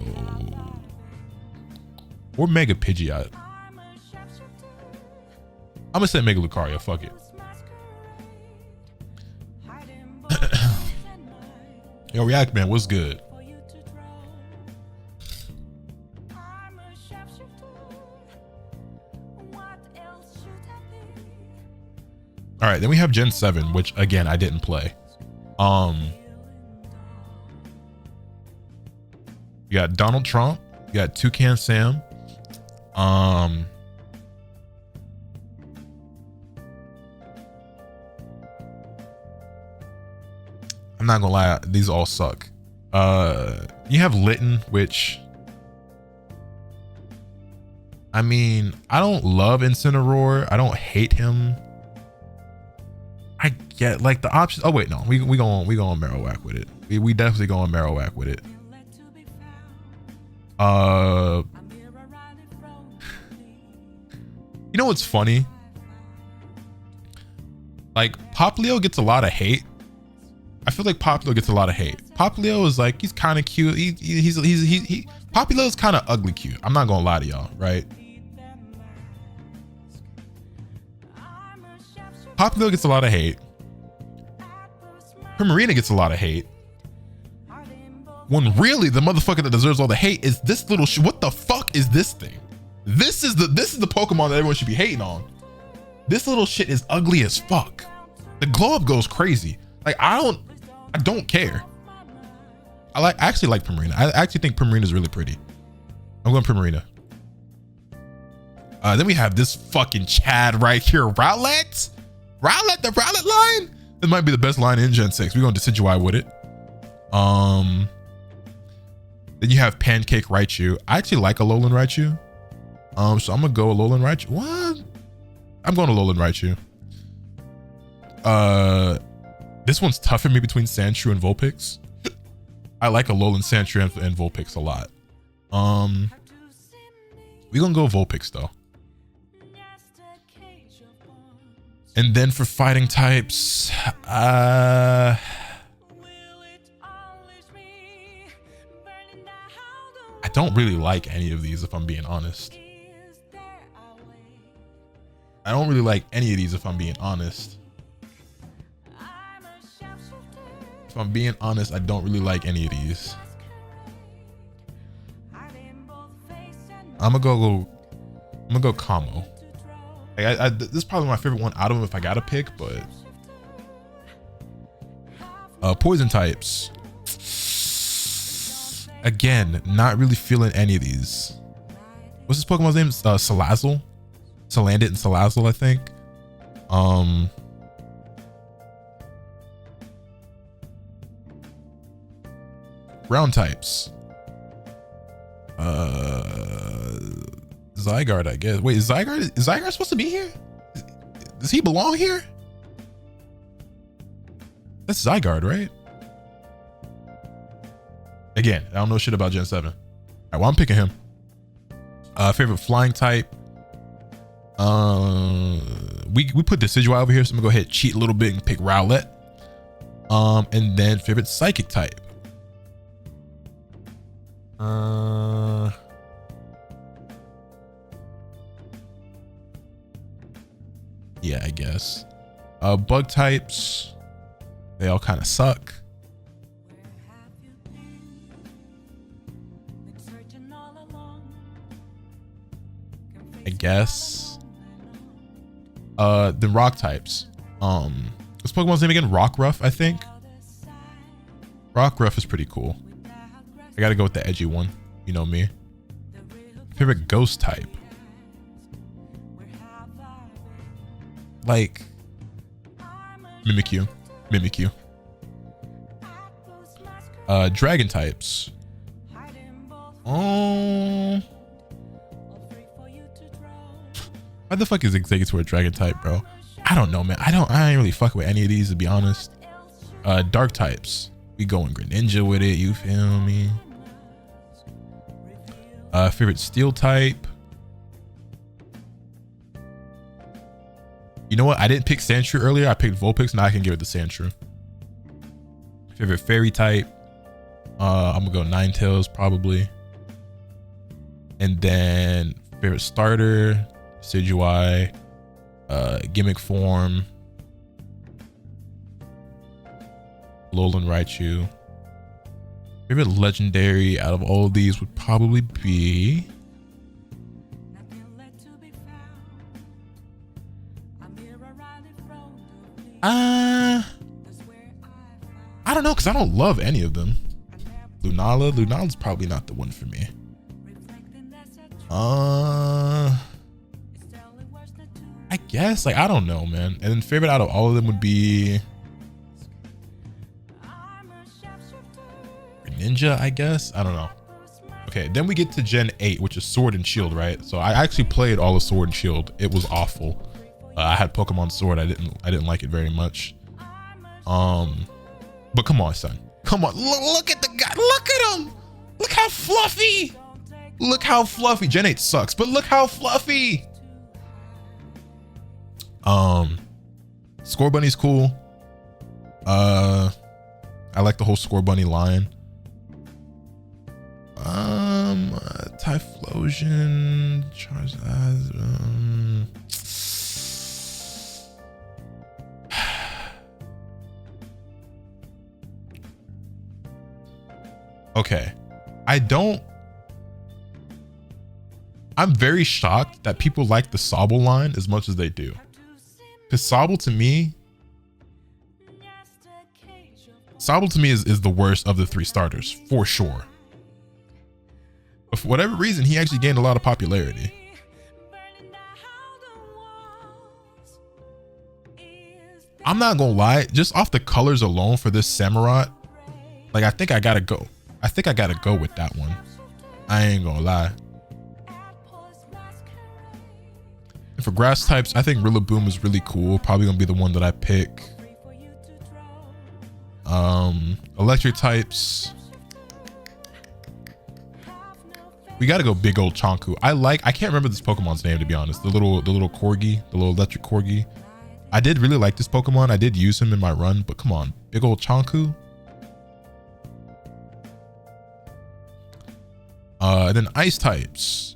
A: or Mega Pidgeot. I'm gonna say Mega Lucario. Fuck it. Yo, React Man, what's good? All right, then we have Gen 7, which again I didn't play. You got Donald Trump, you got Toucan Sam. I'm not gonna lie, these all suck. You have Litten, which I mean, I don't love Incineroar. I don't hate him. I get like the options. Oh wait, no, we going Marowak with it. We definitely going Marowak with it. You know what's funny? Like Popplio gets a lot of hate. I feel like Popplio gets a lot of hate. Popplio is like, he's kind of cute. Popplio is kind of ugly cute. I'm not gonna lie to y'all, right? Popplio gets a lot of hate. Primarina gets a lot of hate. When really the motherfucker that deserves all the hate is this little shit. What the fuck is this thing? This is the Pokemon that everyone should be hating on. This little shit is ugly as fuck. The glow up goes crazy. Like I don't care. I actually like Primarina. I actually think Primarina is really pretty. I'm going Primarina. Then we have this fucking Chad right here. Rowlet? Rowlet, the Rowlet line? This might be the best line in Gen 6. We're going to Decidueye with it. Then you have Pancake Raichu. I actually like Alolan Raichu. So I'm gonna go Alolan Raichu. What? I'm going to Alolan Raichu. This one's tough for me between Sandshrew and Vulpix. I like Alolan Sandshrew and Vulpix a lot. We're gonna go Vulpix though. And then for fighting types, I don't really like any of these if I'm being honest. I don't really like any of these if I'm being honest. If I'm being honest, I don't really like any of these. I'm gonna go Kamo. Like this is probably my favorite one out of them if I gotta pick, but poison types. Again, not really feeling any of these. What's this Pokemon's name? Salazzle? Salandit and Salazzle, I think. Ground types. Zygarde, I guess. Wait, is Zygarde supposed to be here? Does he belong here? That's Zygarde, right? Again, I don't know shit about Gen 7. All right, well, I'm picking him. Favorite flying type. We put Decidueye over here, so I'm gonna go ahead and cheat a little bit and pick Rowlet. And then favorite psychic type. Yeah, I guess. Bug types. They all kind of suck. I guess. The rock types. What's Pokemon's name again? Rockruff, I think. Rockruff is pretty cool. I gotta go with the edgy one. You know me. Favorite ghost type. Like Mimikyu. Dragon types. Oh. Why the fuck is Exeggutor a dragon type, bro? I don't know, man. I ain't really fuck with any of these, to be honest. Dark types. We going Greninja with it, you feel me? Favorite steel type. You know what? I didn't pick Sandshrew earlier. I picked Vulpix. Now I can give it to Sandshrew. Favorite fairy type. I'm gonna go Ninetales probably. And then favorite starter, Decidueye, gimmick form, Alolan Raichu. Favorite legendary out of all of these would probably be I don't know, because I don't love any of them. Lunala's probably not the one for me. I guess, like, I don't know, man. And then favorite out of all of them would be Ninja, I guess. I don't know. Okay, then we get to Gen 8, which is Sword and Shield, right? So I actually played all of Sword and Shield. It was awful. I had Pokemon Sword. I didn't like it very much. But come on, son. Come on. Look at the guy. Look at him. Look how fluffy. Look how fluffy. Gen 8 sucks, but look how fluffy. Scorbunny's cool. I like the whole Scorbunny line. Typhlosion, Charizard. Okay, I'm very shocked that people like the Sobble line as much as they do. Because Sobble to me is the worst of the three starters, for sure. But for whatever reason, he actually gained a lot of popularity. I'm not gonna lie, just off the colors alone for this Samurott, like I think I gotta go with that one. I ain't gonna lie. And for grass types, I think Rillaboom is really cool. Probably gonna be the one that I pick. Electric types, we gotta go big old Chonku. I can't remember this Pokemon's name, to be honest. The little corgi, the little electric corgi. I did really like this Pokemon. I did use him in my run, but come on, big old Chonku. And then ice types.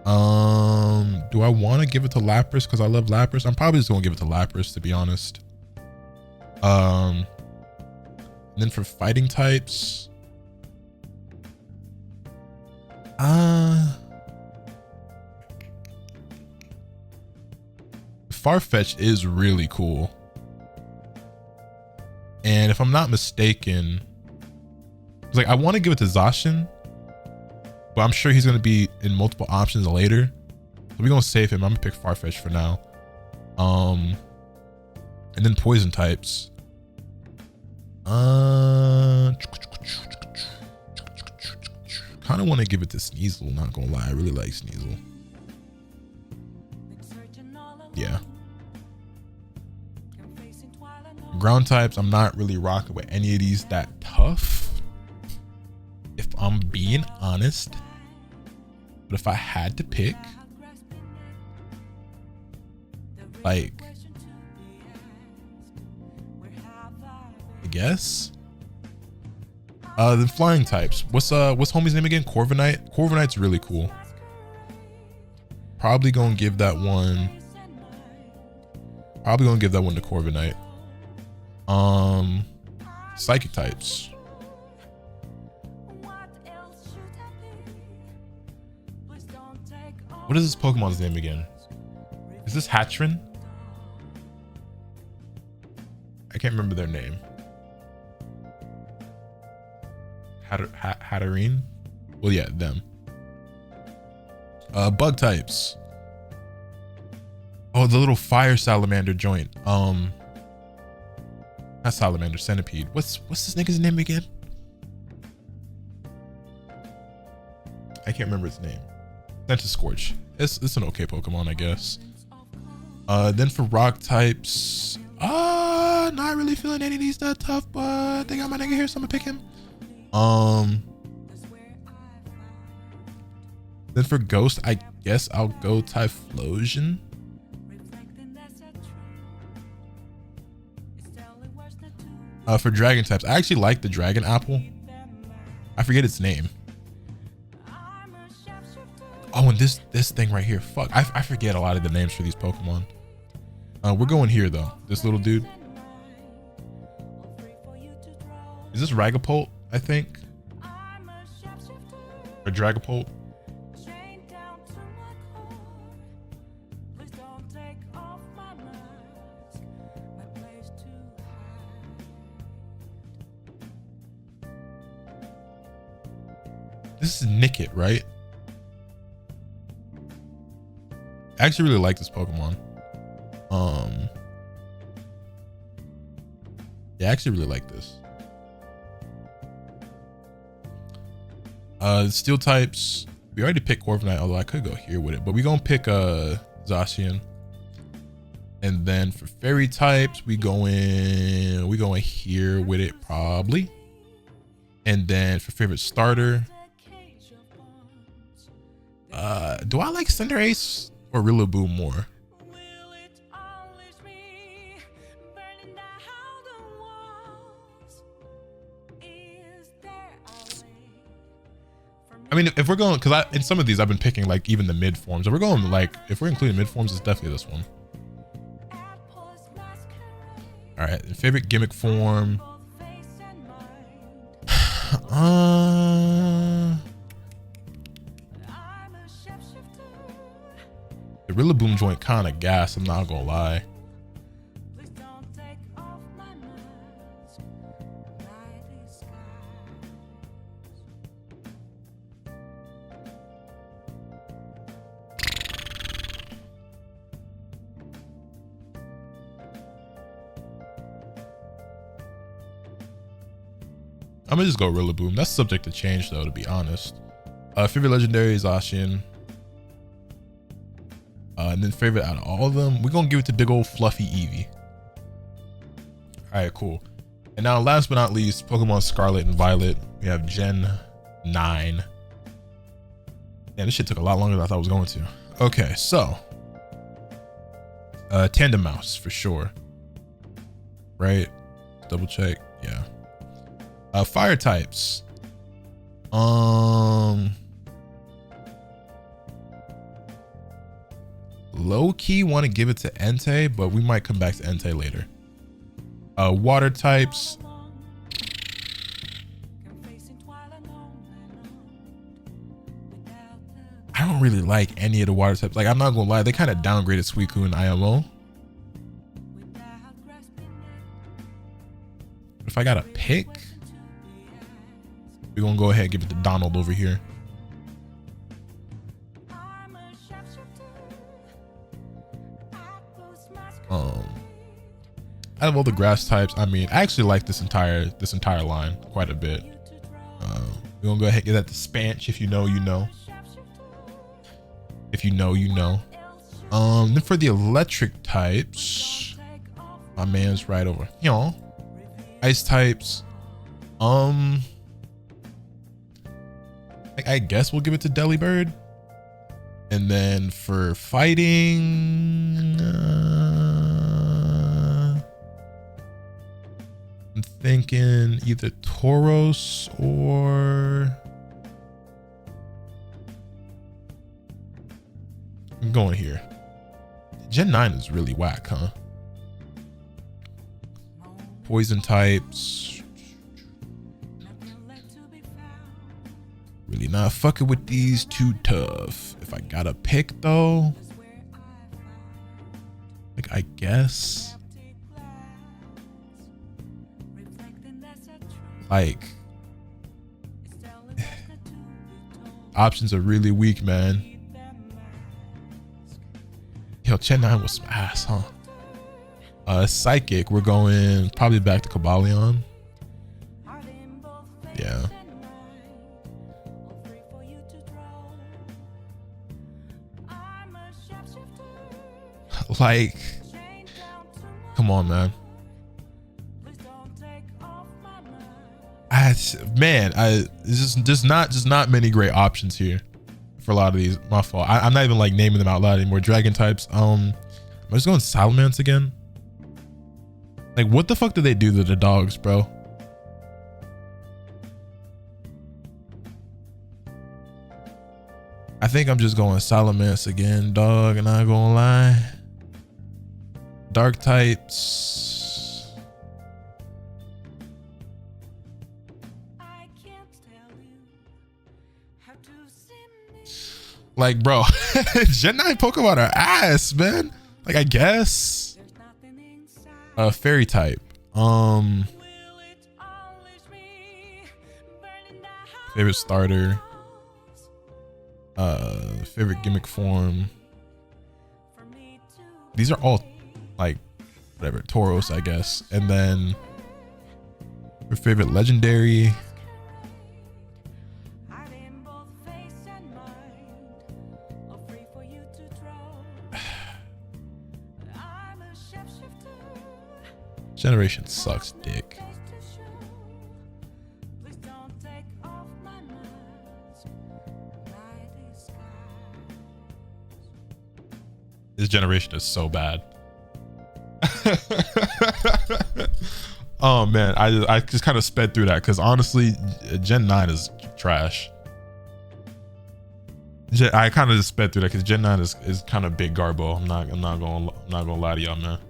A: Do I want to give it to Lapras because I love Lapras? I'm probably just gonna give it to Lapras, to be honest. And then for fighting types, Farfetch'd is really cool. And if I'm not mistaken, it's like I want to give it to Zacian, but I'm sure he's going to be in multiple options later. So we're going to save him. I'm going to pick Farfetch'd for now. And then poison types. Kind of want to give it to Sneasel, not going to lie. I really like Sneasel. Yeah. Ground types, I'm not really rocking with any of these that tough, if I'm being honest. But if I had to pick, like, I guess, the flying types. What's homie's name again? Corviknight. Corviknight's really cool. Probably gonna give that one. Probably gonna give that one to Corviknight. Psychic types. What is this Pokemon's name again? Is this Hatchrin? I can't remember their name. Hatterene? Well, yeah, them. Bug types. Oh, the little fire salamander joint. Not salamander, centipede. What's this nigga's name again? I can't remember its name. Scorch. It's an okay Pokemon, I guess. Then for rock types, not really feeling any of these that tough, but I think I got my nigga here, so I'm gonna pick him. Then for ghost, I guess I'll go Typhlosion. For dragon types, I actually like the dragon apple. I forget its name. Oh, and this thing right here. Fuck, I forget a lot of the names for these Pokemon. We're going here though. This little dude. Is this Ragapult? I think. Or Dragapult. This is Nickit, right? I actually really like this Pokemon. Yeah, I actually really like this. Steel types. We already picked Corviknight, although I could go here with it, but we're gonna pick Zacian. And then for fairy types, we going here with it probably. And then for favorite starter, do I like Cinderace or Rillaboom more? I mean, if we're going, because in some of these I've been picking like even the mid forms. If we're going like, if we're including mid forms, it's definitely this one. All right, favorite gimmick form. The Rillaboom joint kind of gas, I'm not gonna lie. I'm gonna just go Rillaboom. That's subject to change though, to be honest. Favorite legendary is Zacian. And then favorite out of all of them, we're gonna give it to big old fluffy Eevee. All right, cool. And now last but not least, Pokemon Scarlet and Violet. We have Gen 9. Man, this shit took a lot longer than I thought it was going to. Okay, so Tandem Mouse for sure. Right? Double check. Yeah. Fire types. Low key want to give it to Entei, but we might come back to Entei later. Water types. I don't really like any of the water types. Like, I'm not gonna lie, they kind of downgraded Suicune and IMO. But if I gotta pick, we're gonna go ahead and give it to Donald over here. Out of all the grass types, I mean, I actually like this entire line quite a bit. We're gonna go ahead and give that to Spanch. If you know, you know. If you know, you know. Then for the electric types, my man's right over here. Ice types, I guess we'll give it to Delibird. And then for fighting, I'm thinking either Tauros or I'm going here. Gen 9 is really whack, huh? Poison types. Really not fucking with these too tough. If I gotta pick though, like I guess like options are really weak, man. Yo, Gen 9 was some ass, huh? Psychic, we're going probably back to Cobalion. Yeah. Like, come on, man. There's just not many great options here for a lot of these. My fault. I'm not even like naming them out loud anymore. Dragon types. I'm just going Salamence again. Like, what the fuck did they do to the dogs, bro? I think I'm just going Salamence again, dog. And not gonna lie. Dark types. Like, bro, Gen 9 Pokemon are ass, man. Like, I guess. Fairy type. Favorite starter. Favorite gimmick form. These are all like whatever, Tauros, I guess. And then your favorite legendary. Generation sucks dick. This generation is so bad. Oh man, I just kind of sped through that because honestly, Gen 9 is trash. I kind of just sped through that because Gen 9 is kind of big garbo. I'm not gonna lie to y'all, man.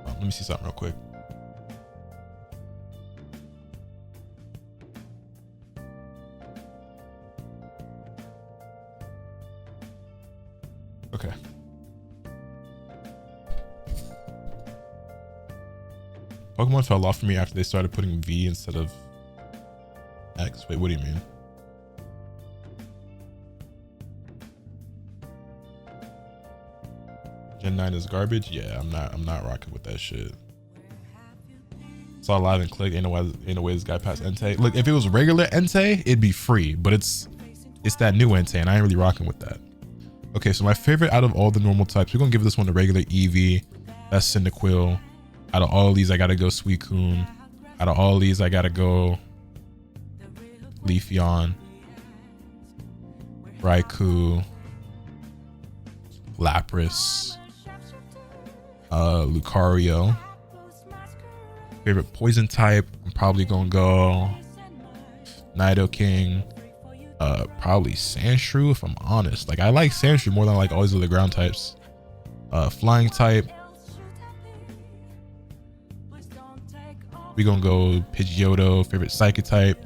A: Let me see something real quick. Okay. Pokemon fell off for me after they started putting V instead of X. Wait, what do you mean? Gen 9 is garbage? Yeah, I'm not rocking with that shit. Saw live and click, ain't no way this guy passed Entei. Look, if it was regular Entei, it'd be free, but it's that new Entei, and I ain't really rocking with that. Okay, so my favorite out of all the normal types, we're gonna give this one a regular Eevee. That's Cyndaquil. Out of all these, I gotta go Suicune. Out of all these, I gotta go Leafeon, Raikou, Lapras, Lucario. Favorite poison type, I'm probably gonna go Nidoking. Probably Sandshrew if I'm honest. Like, I like Sandshrew more than I like all these other ground types. Flying type, we gonna go Pidgeotto. Favorite psychic type,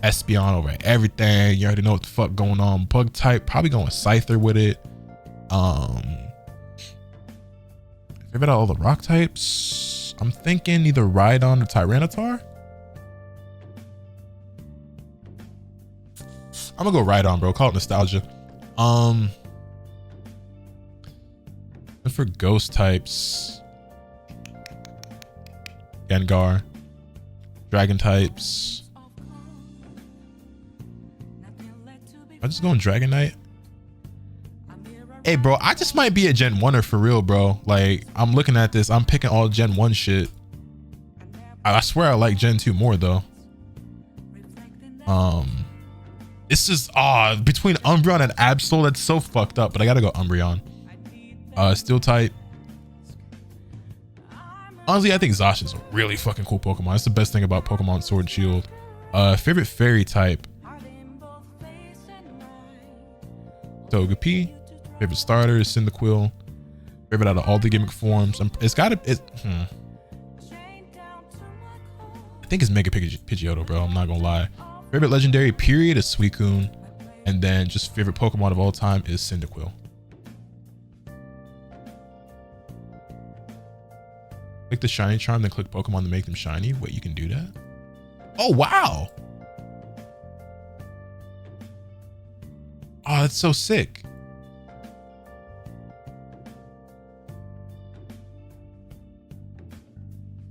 A: Espeon over everything. You already know what the fuck going on. Bug type, probably going Scyther with it. Favorite out of all the rock types, I'm thinking either Rhydon or Tyranitar. I'm gonna go Rhydon, bro. Call it nostalgia. And for ghost types, Gengar. Dragon types, I'm just going Dragonite. Hey, bro, I just might be a Gen 1er for real, bro. Like, I'm looking at this. I'm picking all Gen 1 shit. I swear I like Gen 2 more, though. It's just, between Umbreon and Absol, that's so fucked up. But I gotta go Umbreon. Steel type. Honestly, I think Zash is a really fucking cool Pokemon. That's the best thing about Pokemon Sword and Shield. Favorite fairy type. Togepi. Favorite starter is Cyndaquil. Favorite out of all the gimmick forms. It's gotta, I think it's Mega Pidgeotto, bro. I'm not gonna lie. Favorite legendary period is Suicune. And then just favorite Pokemon of all time is Cyndaquil. Click the shiny charm, then click Pokemon to make them shiny. Wait, you can do that? Oh, wow. Oh, that's so sick.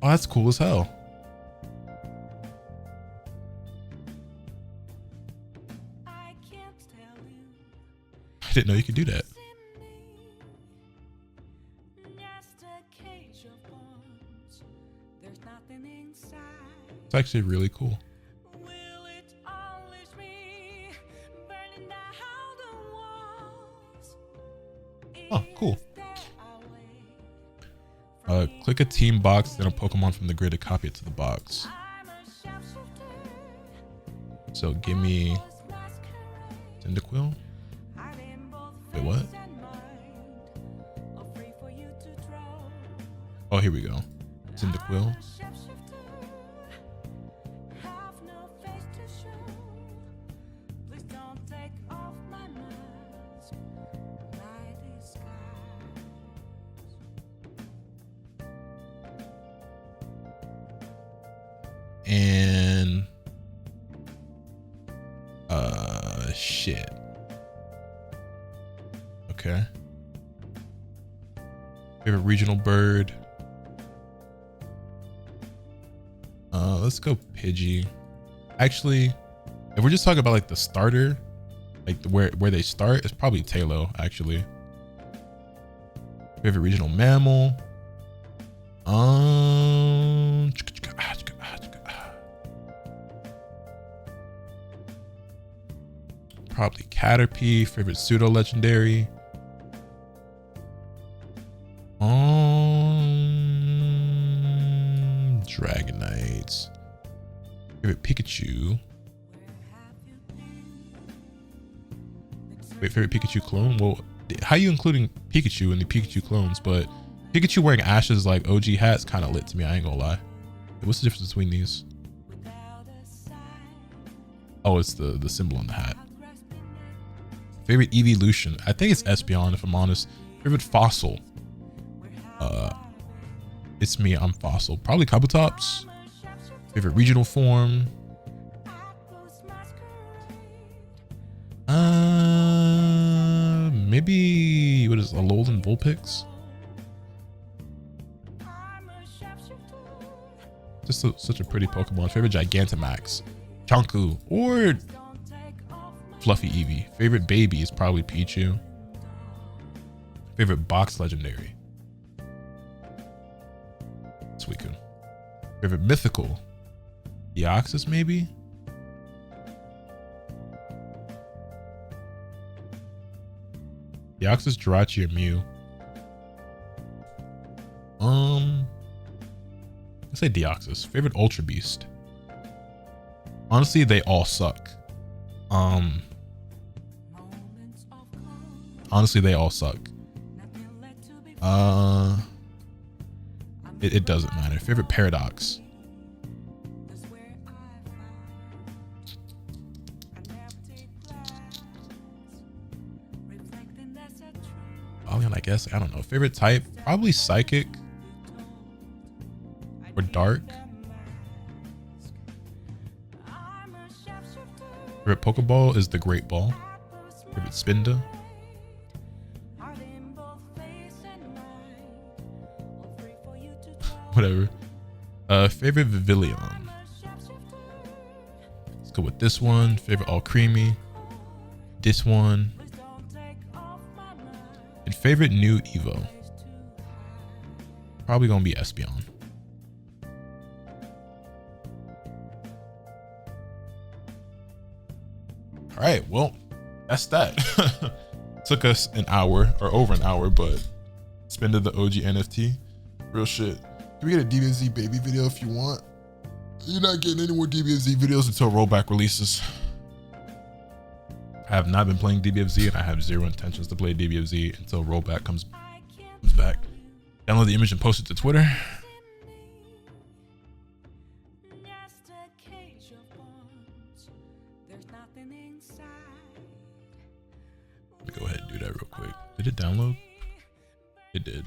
A: Oh, that's cool as hell. I didn't know you could do that. It's actually really cool. Oh, cool. Click a team box, then a Pokemon from the grid to copy it to the box. So give me Cyndaquil. Wait, what? Oh, here we go. Cyndaquil. And shit. Okay. Favorite regional bird. Let's go Pidgey. Actually, if we're just talking about like the starter, like where they start, it's probably Tailo, actually. Favorite regional mammal. Probably Caterpie. Favorite pseudo legendary. Dragonites. Favorite Pikachu. Wait, favorite Pikachu clone? Well, how are you including Pikachu in the Pikachu clones? But Pikachu wearing Ash's like OG hat's kind of lit to me. I ain't gonna lie. What's the difference between these? Oh, it's the symbol on the hat. Favorite evolution? I think it's Espeon, if I'm honest. Favorite fossil? It's me, I'm fossil. Probably Kabutops. Favorite regional form? Maybe, what is it, Alolan Vulpix? Just such a pretty Pokemon. Favorite Gigantamax? Chonku or Fluffy Eevee. Favorite baby is probably Pichu. Favorite box legendary? Suicune. Favorite mythical? Deoxys, maybe? Deoxys, Jirachi, or Mew? Let's say Deoxys. Favorite Ultra Beast? Honestly, they all suck. Honestly, they all suck. It doesn't matter. Favorite Paradox? I guess. I don't know. Favorite type? Probably Psychic. Or Dark. Favorite Pokeball is the Great Ball. Favorite Spinda? Whatever. Favorite Vivillon? Let's go with this one. Favorite All Creamy? This one. Favorite new Evo? Probably gonna be Espeon. All right, well, that's that. Took us an hour or over an hour, but spended the OG NFT. Real shit. Can we get a DBZ baby video if you want? You're not getting any more DBFZ videos until rollback releases. I have not been playing DBFZ, and I have zero intentions to play DBFZ until rollback comes back. Download the image and post it to Twitter. Let me go ahead and do that real quick. Did it download? It did.